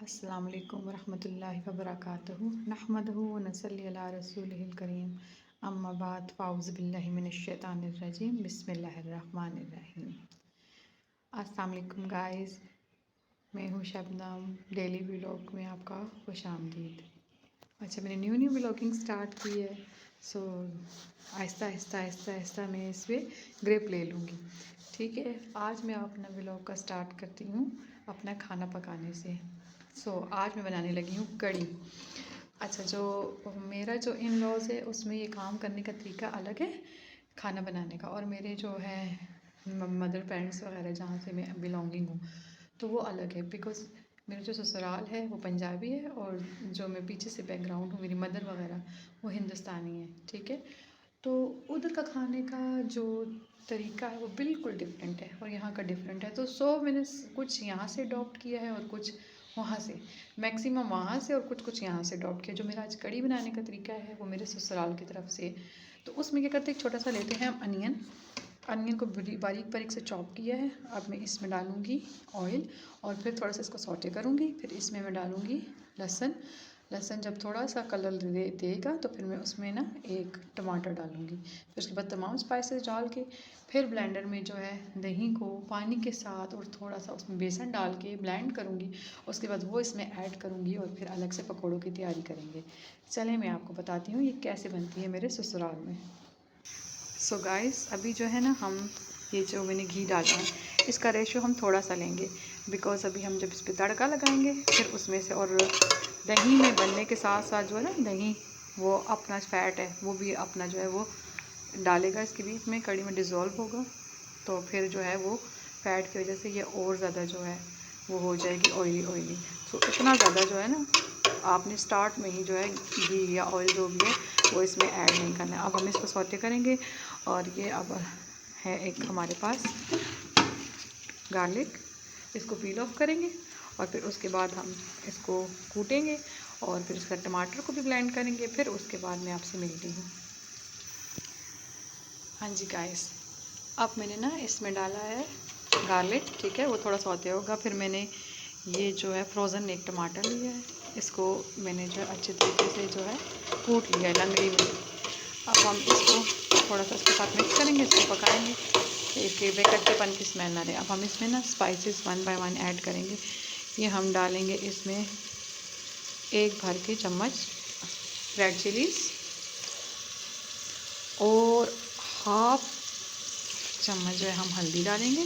अस्सलाम वालेकुम वरहमतुल्लाहि वबरकातुहू नहमदुहू व नसल्ली अला रसूलिहिल करीम अम्मा बाद फ़ाउज़ु बिल्लाहि मिनश शैतानिर रजीम बिस्मिल्लाहिर रहमानिर रहीम। अस्सलाम वालेकुम गाइस, मैं हूँ शबनम। डेली व्लॉग में आपका खुशामदीद। अच्छा, मैंने न्यू व्लॉगिंग स्टार्ट की है, सो आहिस्ता आहिस्ता मैं इस पर ग्रिप ले लूँगी। ठीक है, आज मैं अपना व्लॉग का स्टार्ट करती हूँ अपना खाना पकाने से। आज मैं बनाने लगी हूँ कड़ी। अच्छा, जो मेरा जो इन लॉज़ है उसमें ये काम करने का तरीका अलग है खाना बनाने का, और मेरे जो है मदर पेरेंट्स वगैरह जहाँ से मैं बिलोंगिंग हूँ तो वो अलग है। बिकॉज़ मेरा जो ससुराल है वो पंजाबी है, और जो मैं पीछे से बैकग्राउंड हूँ, मेरी मदर वगैरह वो हिंदुस्तानी है। ठीक है, तो उधर का खाने का जो तरीका है वो बिल्कुल डिफरेंट है और यहाँ का डिफरेंट है। तो मैंने कुछ यहाँ से अडॉप्ट किया है और कुछ वहाँ से, मैक्सिमम वहाँ से और कुछ यहाँ से अडॉप्ट किया। जो मेरा आज कड़ी बनाने का तरीका है वो मेरे ससुराल की तरफ से। तो उसमें क्या करते हैं, एक छोटा सा लेते हैं हम अनियन को बारीक बारीक से चॉप किया है। अब मैं इसमें डालूँगी ऑयल, और फिर थोड़ा सा इसको सौटे करूँगी। फिर इसमें मैं डालूँगी लहसुन जब थोड़ा सा कलर देगा तो फिर मैं उसमें ना एक टमाटर डालूँगी। फिर उसके बाद तमाम स्पाइसेस डाल के फिर ब्लेंडर में जो है दही को पानी के साथ और थोड़ा सा उसमें बेसन डाल के ब्लेंड करूँगी। उसके बाद वो इसमें ऐड करूँगी और फिर अलग से पकौड़ों की तैयारी करेंगे। चलें, मैं आपको बताती हूँ ये कैसे बनती है मेरे ससुराल में। सो गाइस, अभी जो है ना हम ये जो मैंने घी डाला है इसका रेशो हम थोड़ा सा लेंगे, बिकॉज़ अभी हम जब इस पर तड़का लगाएंगे फिर उसमें से, और दही में बनने के साथ साथ जो है ना दही वो अपना फैट है वो भी अपना जो है वो डालेगा इसके बीच में, कड़ी में डिज़ोल्व होगा। तो फिर जो है वो फैट की वजह से ये और ज़्यादा जो है वो हो जाएगी ऑयली। तो इतना ज़्यादा जो है ना आपने स्टार्ट में ही जो है घी या ऑयल जो भी है वो इसमें ऐड नहीं करना है। अब हम इसको सौटे करेंगे, और ये अब है एक हमारे पास गार्लिक, इसको पील ऑफ करेंगे और फिर उसके बाद हम इसको कूटेंगे और फिर इसका टमाटर को भी ब्लेंड करेंगे। फिर उसके बाद मैं आपसे मिलती हूँ। हाँ जी गाइस, अब मैंने ना इसमें डाला है गार्लिक। ठीक है, वो थोड़ा सौते होगा। फिर मैंने ये जो है फ्रोज़न एक टमाटर लिया है, इसको मैंने जो है अच्छे तरीके से जो है कूट लिया है लंगड़ी में। अब हम इसको थोड़ा सा इसके साथ मिक्स करेंगे, इसको पकाएंगे एक बेकच्चेपन की स्मेल ना रहे। अब हम इसमें ना स्पाइसेस 1 बाय 1 ऐड करेंगे। ये हम डालेंगे इसमें 1 भर के चम्मच रेड चिलीज़ और हाफ चम्मच जो है हम हल्दी डालेंगे।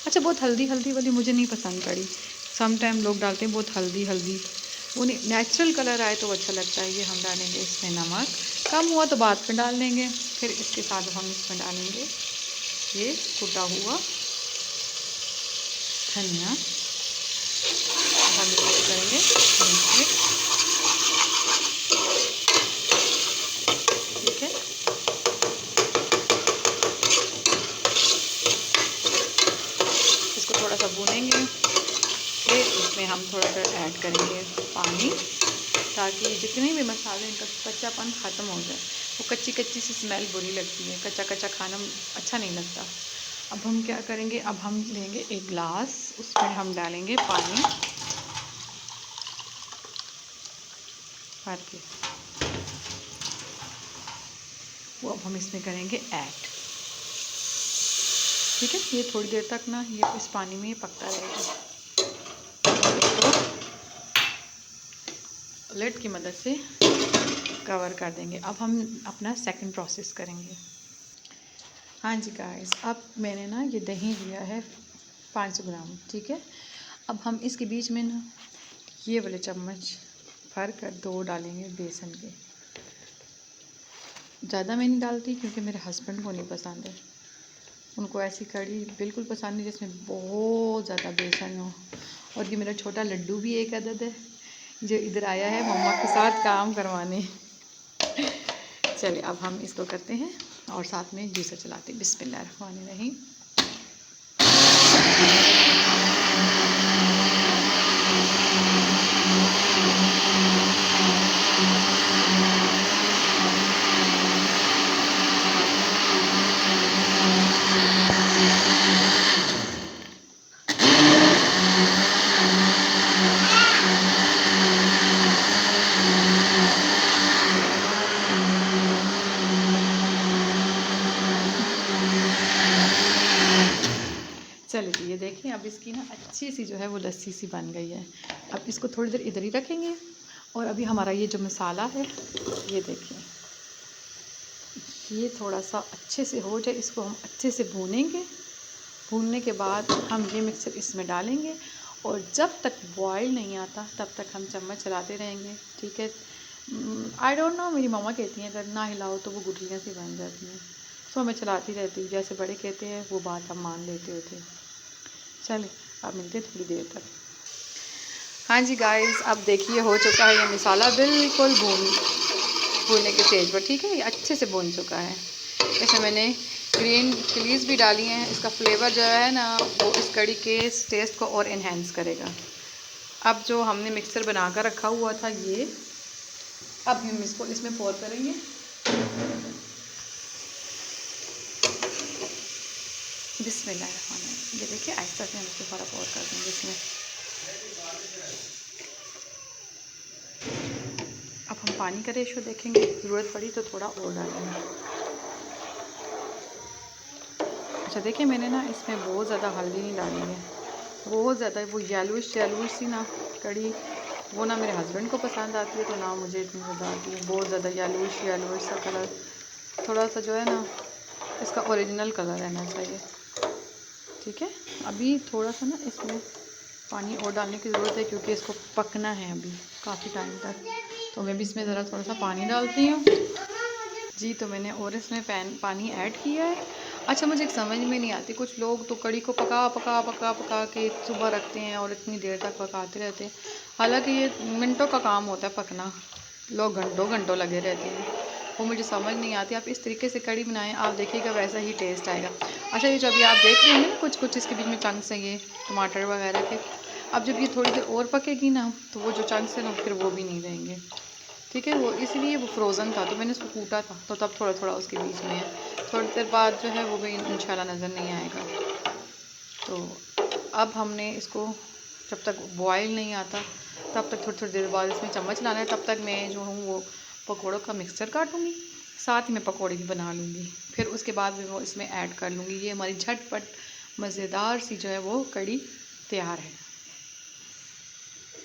अच्छा, बहुत हल्दी वाली मुझे नहीं पसंद कड़ी। सम टाइम लोग डालते हैं बहुत हल्दी, वो नहीं, नेचुरल कलर आए तो अच्छा लगता है। ये हम डालेंगे इसमें नमक, कम हुआ तो बाद में डाल देंगे। फिर इसके साथ हम इसमें डालेंगे ये कुटा हुआ धनिया, हम इसको करेंगे मिक्स। ठीक है, इसको थोड़ा सा भूनेंगे। फिर इसमें हम थोड़ा सा ऐड करेंगे पानी, ताकि जितने भी मसाले इनका कच्चापन ख़त्म हो जाए। वो कच्ची सी स्मेल बुरी लगती है, कच्चा खाना अच्छा नहीं लगता। अब हम क्या करेंगे, अब हम लेंगे एक गिलास, उसमें हम डालेंगे पानी भर के, वो अब हम इसमें करेंगे ऐड। ठीक है, ये थोड़ी देर तक ना ये इस पानी में पकता रहेगा। लिड की मदद से कवर कर देंगे। अब हम अपना सेकंड प्रोसेस करेंगे। हाँ जी गाइस, अब मैंने ना ये दही लिया है 500 ग्राम। ठीक है, अब हम इसके बीच में ना ये वाले चम्मच भर कर 2 डालेंगे बेसन के। ज़्यादा मैं नहीं डालती क्योंकि मेरे हस्बैंड को नहीं पसंद है, उनको ऐसी कड़ी बिल्कुल पसंद नहीं जिसमें बहुत ज़्यादा बेसन हो। और ये मेरा छोटा लड्डू भी एक अदद है जो इधर आया है मम्मा के साथ काम करवाने। चलिए, अब हम इसको करते हैं और साथ में जूसर चलाते हैं। बिस्मिल्लाहिर्रहमानिर्रहीम। अब इसकी ना अच्छी सी जो है वो लस्सी सी बन गई है। अब इसको थोड़ी देर इधर ही रखेंगे और अभी हमारा ये जो मसाला है ये देखिए, ये थोड़ा सा अच्छे से हो जाए, इसको हम अच्छे से भूनेंगे। भूनने के बाद हम ये मिक्सर इसमें डालेंगे और जब तक बॉयल नहीं आता तब तक हम चम्मच चलाते रहेंगे, ठीक है। आई डोंट नो, मेरी मम्मा कहती हैं अगर ना हिलाओ तो वो गुठलियाँ सी बन जाती हैं, सो मैं चलाती रहती हूँ, जैसे बड़े कहते हैं वो बात हम मान लेते होते हैं। चले अब मिलते हैं थोड़ी देर तक। हाँ जी गाइस, अब देखिए हो चुका है ये मसाला बिल्कुल भूनने के स्टेज पर, ठीक है। ये अच्छे से भून चुका है। इसमें मैंने ग्रीन चिलीज़ भी डाली हैं, इसका फ्लेवर जो है ना वो इस कड़ी के टेस्ट को और इन्हेंस करेगा। अब जो हमने मिक्सर बना कर रखा हुआ था ये, अब हम इसको इसमें पोर करेंगे। बिस्मिल्लाहिर्रहमानिर्रहीम। ये देखिए आहिस्ता से हम इसको थोड़ा पोर कर देंगे इसमें। अब हम पानी का रेशो देखेंगे, ज़रूरत पड़ी तो थोड़ा और डालेंगे। अच्छा देखिए, मैंने ना इसमें बहुत ज़्यादा हल्दी नहीं डाली है, बहुत ज़्यादा वो येलोइश सी ना कड़ी, वो ना मेरे हस्बैंड को पसंद आती है तो ना मुझे इतनी ज़्यादा आती है। बहुत ज़्यादा येलोइश सा कलर, थोड़ा सा जो है ना इसका ओरिजिनल कलर रहना चाहिए, ठीक है। अभी थोड़ा सा ना इसमें पानी और डालने की ज़रूरत है क्योंकि इसको पकना है अभी काफ़ी टाइम तक, तो मैं भी इसमें ज़रा थोड़ा सा पानी डालती हूँ जी। तो मैंने और इसमें पानी ऐड किया है। अच्छा मुझे एक समझ में नहीं आती, कुछ लोग तो कड़ी को पका के सुबह रखते हैं और इतनी देर तक पकाते रहते हैं, हालांकि ये मिनटों का काम होता है पकना, लोग घंटों घंटों लगे रहते हैं, वो मुझे समझ नहीं आती। आप इस तरीके से कड़ी बनाएं, आप देखिएगा वैसा ही टेस्ट आएगा। अच्छा ये जो अभी आप देख रहे होंगे ना कुछ कुछ इसके बीच में चंक्स हैं, ये टमाटर वगैरह के, अब जब ये थोड़ी देर और पकेगी ना तो वो जो चंक्स हैं ना फिर वो भी नहीं रहेंगे, ठीक है। वो इसलिए वो फ्रोज़न था तो मैंने उसको कूटा था तो तब थोड़ा थोड़ा उसके बीच में है, थोड़ी देर बाद जो है वो भी इंशाल्लाह नज़र नहीं आएगा। तो अब हमने इसको जब तक बॉयल नहीं आता तब तक थोड़ी थोड़ी देर बाद इसमें चम्मच लाना है, तब तक मैं जो हूँ वो पकौड़ों का मिक्सचर काटूँगी, साथ ही मैं पकौड़े भी बना लूँगी, फिर उसके बाद भी वो इसमें ऐड कर लूँगी। ये हमारी झटपट मज़ेदार सी जो है वो कड़ी तैयार है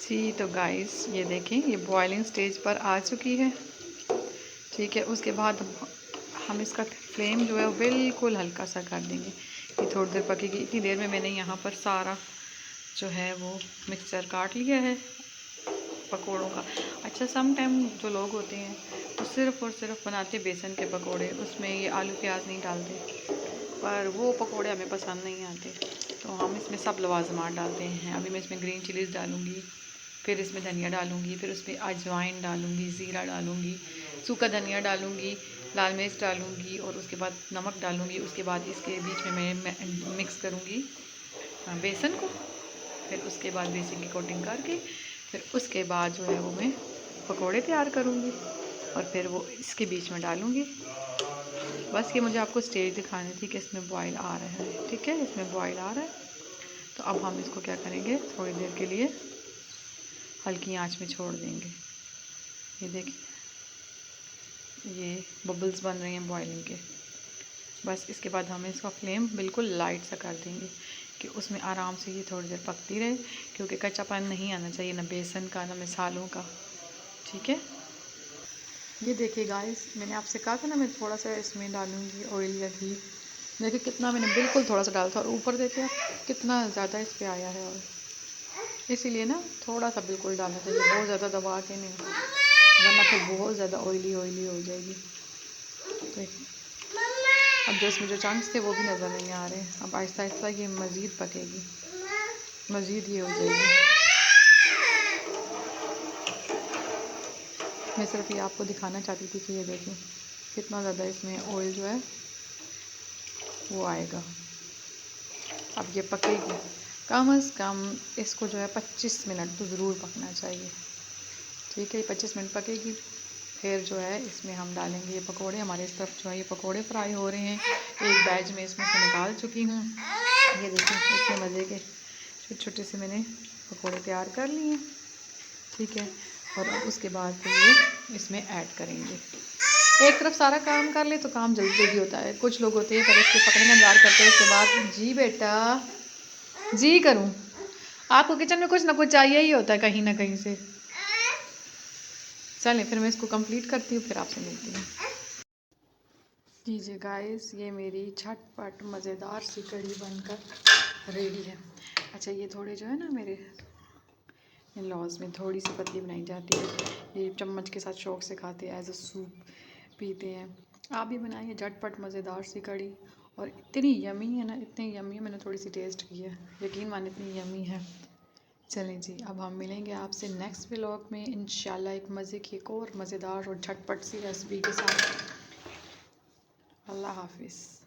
जी। तो गाइस ये देखें, ये बॉइलिंग स्टेज पर आ चुकी है, ठीक है। उसके बाद हम इसका फ्लेम जो है वो बिल्कुल हल्का सा कर देंगे, ये थोड़ी देर पकेगी। इतनी देर में मैंने यहाँ पर सारा जो है वो मिक्सचर काट लिया है पकोड़ों का। अच्छा सम टाइम जो लोग होते हैं वो सिर्फ़ और सिर्फ बनाते बेसन के पकोड़े, उसमें ये आलू प्याज नहीं डालते, पर वो पकोड़े हमें पसंद नहीं आते, तो हम इसमें सब लवाजमात डालते हैं। अभी मैं इसमें ग्रीन चिलीज़ डालूँगी, फिर इसमें धनिया डालूँगी, फिर उसमें अजवाइन डालूँगी, ज़ीरा डालूँगी, सूखा धनिया डालूँगी, लाल मिर्च डालूँगी और उसके बाद नमक डालूँगी। उसके बाद इसके बीच में मैं मिक्स करूँगी बेसन को, फिर उसके बाद बेसन की कोटिंग करके फिर उसके बाद जो है वो मैं पकोड़े तैयार करूँगी और फिर वो इसके बीच में डालूँगी। बस ये मुझे आपको स्टेज दिखानी थी कि इसमें बॉयल आ रहा है, ठीक है, इसमें बॉयल आ रहा है। तो अब हम इसको क्या करेंगे, थोड़ी देर के लिए हल्की आंच में छोड़ देंगे। ये देखिए ये बबल्स बन रहे हैं बॉइलिंग के, बस इसके बाद हम इसका फ्लेम बिल्कुल लाइट सा कर देंगे कि उसमें आराम से ये थोड़ी देर पकती रहे, क्योंकि कच्चापन नहीं आना चाहिए ना बेसन का ना मसालों का, ठीक है। ये देखिए गाइस, मैंने आपसे कहा था ना मैं थोड़ा सा इसमें डालूँगी ऑयल या घी, देखिए कितना मैंने बिल्कुल थोड़ा सा डाला था और ऊपर देखिए आप कितना ज़्यादा इस पर आया है, और इसीलिए ना थोड़ा सा बिल्कुल डालना चाहिए, बहुत ज़्यादा दबा के नहीं, वरना फिर बहुत ज़्यादा ऑयली हो जाएगी। देखिए अब जो इसमें जो चंक्स थे वो भी नज़र नहीं आ रहे, अब आहिस्ता आहिस्ता ये मज़ीद पकेगी, मज़ीद ये हो जाएगी। मैं सिर्फ ये आपको दिखाना चाहती थी कि ये देखिए कितना ज़्यादा इसमें ऑयल जो है वो आएगा। अब ये पकेगी कम से कम, इसको जो है 25 मिनट तो ज़रूर पकना चाहिए, ठीक है। 25 मिनट पकेगी, फिर जो है इसमें हम डालेंगे ये पकोड़े। हमारे इस तरफ जो है ये पकोड़े फ्राई हो रहे हैं, एक बैच में इसमें से निकाल चुकी हूँ। ये देखिए इतने मज़े के छोटे छोटे से मैंने पकोड़े तैयार कर लिए हैं, ठीक है। और अब उसके बाद फिर ये इसमें ऐड करेंगे। एक तरफ सारा काम कर ले तो काम जल्दी जल्दी होता है, कुछ लोग होते हैं पहले इसके पकने का इंतज़ार करते हैं, उसके बाद जी बेटा जी करूँ? आपको किचन में कुछ ना कुछ चाहिए ही होता है कहीं ना कहीं से। चलें फिर मैं इसको कंप्लीट करती हूँ, फिर आपसे मिलती हूँ। लीजिए गाइस, ये मेरी झटपट मज़ेदार सी कढ़ी बनकर रेडी है। अच्छा, ये थोड़े जो है ना मेरे इन लॉज में थोड़ी सी पतली बनाई जाती है, ये चम्मच के साथ शौक से खाते हैं, एज अ सूप पीते हैं। आप भी बनाइए झटपट मज़ेदार सी कढ़ी, और इतनी यमी है ना, इतनी यमी है, मैंने थोड़ी सी टेस्ट की है, यकीन माने इतनी यमी है। चलें जी, अब हम मिलेंगे आपसे नेक्स्ट व्लॉग में इंशाल्लाह, एक मज़े की एक और मज़ेदार और झटपट सी रेसिपी के साथ। अल्लाह हाफिज़।